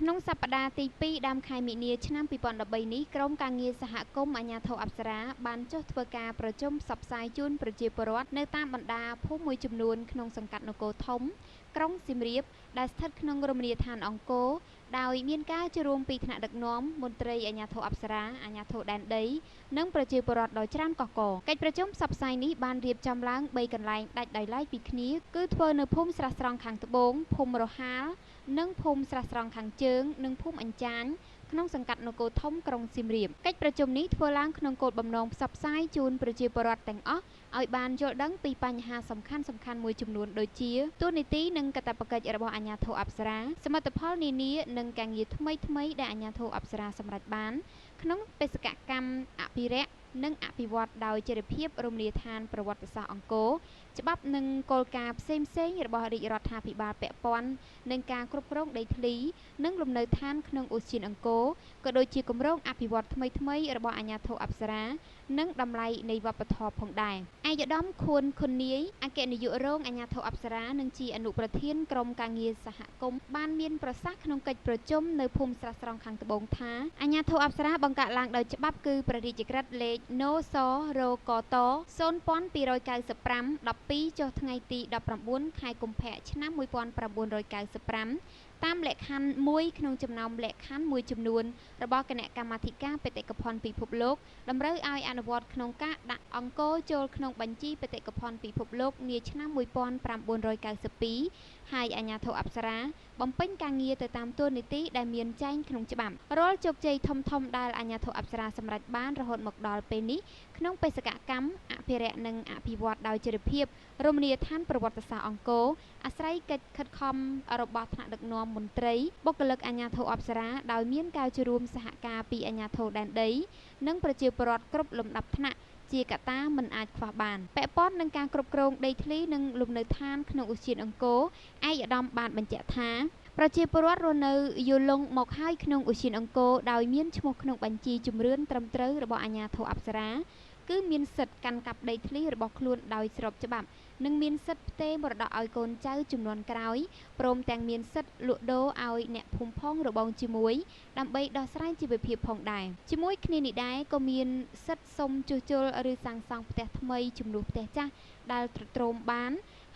ក្នុងសប្តាហ៍ទី2ដើមខែមិនិនាឆ្នាំ2013នេះក្រុមការងារសហគមន៍អាជ្ញាធរអប្សរាបានចុះធ្វើការប្រជុំផ្សព្វផ្សាយជូនប្រជាពលរដ្ឋនៅតាមបណ្ដាភូមិមួយចំនួនក្នុងសង្កាត់នគរធំក្រុងសៀមរាបដែលស្ថិតក្នុងរមណីយដ្ឋានអង្គរដោយមានការចូលរួមពីថ្នាក់ដឹកនាំមន្ត្រីអាជ្ញាធរអប្សរាអាជ្ញាធរដែនដីនិងប្រជាពលរដ្ឋដ៏ច្រើនកកកកិច្ចប្រជុំផ្សព្វផ្សាយនេះបានរៀបចំឡើង3កន្លែងដាច់ដោយឡែកពីគ្នាគឺធ្វើនៅភូមិស្រះស្រង់ខាងត្បូងភូមិរហាលនិងភូមិស្រះស្រង់ខាងជើងនិងភូមិអញ្ចាញក្នុងសង្កាត់នគរធំក្រុងសៀមរាបកិច្ចប្រជុំនេះធ្វើឡើងក្នុងគោលបំណងផ្សព្វផ្សាយជូនប្រជាពលរដ្ឋទាំងអស់ឲ្យបានយល់ដឹងពីបញ្ហាសំខាន់មួយចំនួនដូចជាទួលនីតិនិងកាតព្វកិច្ចរបស់អាជ្ញាធរអប្សរាសមិទ្ធផលនានានិងការងារថ្មីដែលអាជ្ញាធរអប្សរាសម្រេចបានក្នុងបេសកកម្មអភិរក្សនិងអភិវឌ្ឍដោយចីរភាពរមណីយដ្ឋានប្រវត្តិសាស្ត្រអង្គរច្បាប់និងគោលការណ៍ផ្សេងរបស់រាជរដ្ឋាភិបាលពាក់ព័ន្ធនឹងការគ្រប់គ្រងដីធ្លីនិងលំនៅឋានក្នុងឧទ្យានអង្គរក៏ដូចជាគម្រោងអភិវឌ្ឍថ្មីរបស់អាជ្ញាធរអប្សរានិងតម្លៃនៃវប្បធម៌ផងដែរឯកឧត្តមខួនខុននាយអគ្គនាយករងអាជ្ញាធរអប្សរានិងជាអនុប្រធានក្រុមការងារសហគមន៍បានមានប្រសាសន៍ក្នុងកិច្ចប្រជុំនៅភូមិស្រះស្រង់ខាងត្បូងថាអាជ្ញាធរអប្សរាបង្កើតឡើងដោយច្បាប់គឺព្រះរាជក្រឹត្យលេខនសរកត0295 12ចុះថ្ងៃទី19ខែកុម្ភៈឆ្នាំ1995តាមលក្ខខណ្ឌមួយក្នុងចំណោមលក្ខខណ្ឌមួយចំនួនរបស់គណៈកម្មាធិការបេតិកភណ្ឌពិភពលោកតម្រូវឲ្យអនុវត្តក្នុងការដាក់អង្គរចូលក្នុងបញ្ជីបេតិកភណ្ឌពិភពលោកនាឆ្នាំ1992ហើយអាជ្ញាធរអប្សរាបំពេញការងារទៅតាមទួលនីតិដែលមានចែងក្នុងច្បាប់រាល់ជោគជ័យធំដែលអាជ្ញាធរអប្សរាសម្រេចបានរហូតមកដល់ពេលនេះក្នុងបេសកកម្មអភិរក្សនិងអភិវឌ្ឍដោយចីរភាពរមណីយដ្ឋានប្រវត្តិសាស្ត្រអង្គរអាស្រ័យកិច្ចខិតខំរបស់ថ្នាក់ដឹកនាំមន្ត្រីបុគ្គលិកអាជ្ញាធរអប្សរាដោយមានការចូលរួមសហការពីអាជ្ញាធរដែនដីនិងប្រជាពលរដ្ឋគ្រប់លំដាប់ថ្នាក់ជាកត្តាមិនអាចខ្វះបានពាក់ព័ន្ធនឹងការគ្រប់គ្រងដីធ្លីនិងលំនៅឋានក្នុងឧទ្យានអង្គរឯកឧត្តមបានបញ្ជាក់ថាប្រជាពលរដ្ឋរស់នៅយូរលង់មកហើយក្នុងឧទ្យានអង្គរដោយមានឈ្មោះក្នុងបញ្ជីជំរឿនត្រឹមត្រូវរបស់អាជ្ញាធរអប្សរាគឺមានសិទ្ធិកាន់កាប់ដីធ្លីរបស់ខ្លួនដោយស្របច្បាប់និងមានសិទ្ធិផ្ទេរមរតកឲ្យកូនចៅជំនាន់ក្រោយព្រមទាំងមានសិទ្ធិលក់ដូរឲ្យអ្នកភូមិផងរបងជាមួយដើម្បីដោះស្រាយជីវភាពផងដែរជាមួយគ្នានេះដែរក៏មានសិទ្ធិសុំជួសជុលឬសាងសង់ផ្ទះថ្មីជំនួសផ្ទះចាស់ដែលទ្រុឌទ្រោមបាន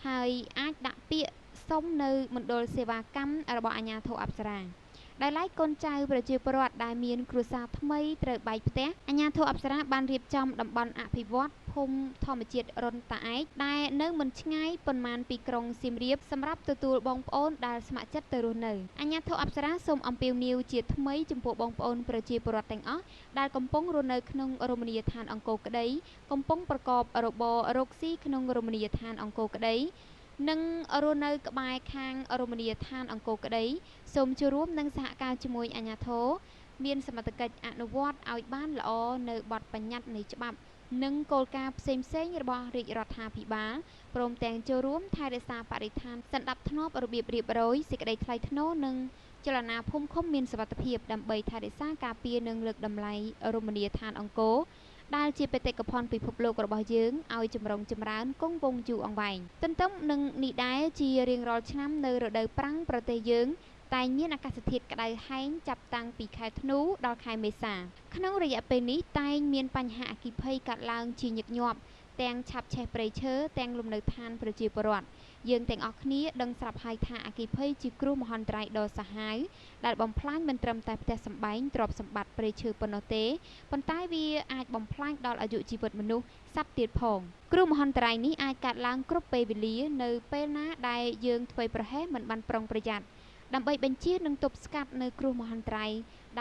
ហើយអាចដាក់ពាក្យសុំនៅមណ្ឌលសេវាកម្មរបស់អាជ្ញាធរអប្សរាដែលឡែកកូនចៅប្រជាពលរដ្ឋដែលមានគ្រួសារថ្មីត្រូវបែកផ្ទះអាជ្ញាធរអប្សរាបានរៀបចំតំបន់អភិវឌ្ឍភូមិធម្មជាតិរុនតាឯកដែលនៅមិនឆ្ងាយប៉ុន្មានពីក្រុងសៀមរាបសម្រាប់ទទួលបងប្អូនដែលស្ម័គ្រចិត្តទៅរស់នៅអាជ្ញាធរអប្សរាសូមអំពាវនាវជាថ្មីចំពោះបងប្អូនប្រជាពលរដ្ឋទាំងអស់ដែលកំពុងរស់នៅក្នុងរមណីយដ្ឋានអង្គរក្តីកំពុងប្រកបរបររកស៊ីក្នុងរមណីយដ្ឋានអង្គរក្តីនិងរស់នៅក្បែរខាងរមណីយដ្ឋានអង្គរក្តីសូមចូលរួមនិងសហការជាមួយអាជ្ញាធរមានសមត្ថកិច្ចអនុវត្តឲ្យបានល្អនៅបទបញ្ញត្តិនៃច្បាប់និងគោលការណ៍ផ្សេងរបស់រាជរដ្ឋាភិបាលព្រមទាំងចូលរួមថែរក្សាបរិស្ថានសណ្ដាប់ធ្នាប់របៀបរៀបរយសេចក្តីថ្លៃថ្នូរនិងចលនាភូមិឃុំមានសុវត្ថិភាពដើម្បីថែរក្សាការពារនិងលើកតម្លៃរមណីយដ្ឋានអង្គរដែលជាបេតិកភណ្ឌពិភពលោករបស់យើងឲ្យចម្រុងចម្រើនគង់វង្សយូរអង្វែងទន្ទឹមនឹងនេះដែរជារៀងរាល់ឆ្នាំនៅរដូវប្រាំងប្រទេសយើងតែងមានអាកាសធាតុក្តៅហែងចាប់តាំងពីខែធ្នូដល់ខែមេសាក្នុងរយៈពេលនេះតែងមានបញ្ហាអគ្គិភ័យកើតឡើងជាញឹកញាប់ទាំងឆាប់ឆេះព្រៃឈើទាំងលំនៅឋានប្រជាពលរដ្ឋយើងទាំងអស់គ្នាដឹងស្រាប់ហើយថាអគ្គិភ័យជាគ្រោះមហន្តរាយដ៏សាហាវដែលបំផ្លាញមិនត្រឹមតែផ្ទះសម្បែងទ្រព្យសម្បត្តិព្រៃឈើប៉ុណ្ណោះទេប៉ុន្តែវាអាចបំផ្លាញដល់អាយុជីវិតមនុស្សសត្វទៀតផងគ្រោះមហន្តរាយនេះអាចកើតឡើងគ្រប់ពេលវេលានៅពេលណាដែលយើងធ្វេសប្រហែសមិនបានប្រុងប្រយ័ត្នដើម្បីបញ្ជៀសនិងទប់ស្កាត់នៅគ្រោះមហន្តរាយ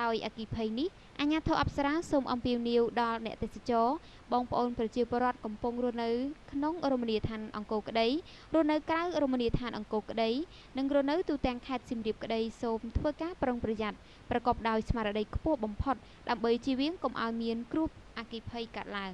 ដោយអគ្គិភ័យនេះអាជ្ញាធរអប្សរាសូមអំពាវនាវដល់អ្នកទេសចរបងប្អូនប្រជាពលរដ្ឋកំពុងរស់នៅក្នុងរមណីយដ្ឋានអង្គរក្តីរស់នៅក្រៅរមណីយដ្ឋានអង្គរក្តីនិងរស់នៅទូទាំងខេត្តសៀមរាបក្តីសូមធ្វើការប្រុងប្រយ័ត្នប្រកបដោយស្មារតីខ្ពស់បំផុតដើម្បីជៀសវាងកុំឲ្យមានគ្រោះអគ្គិភ័យកើតឡើង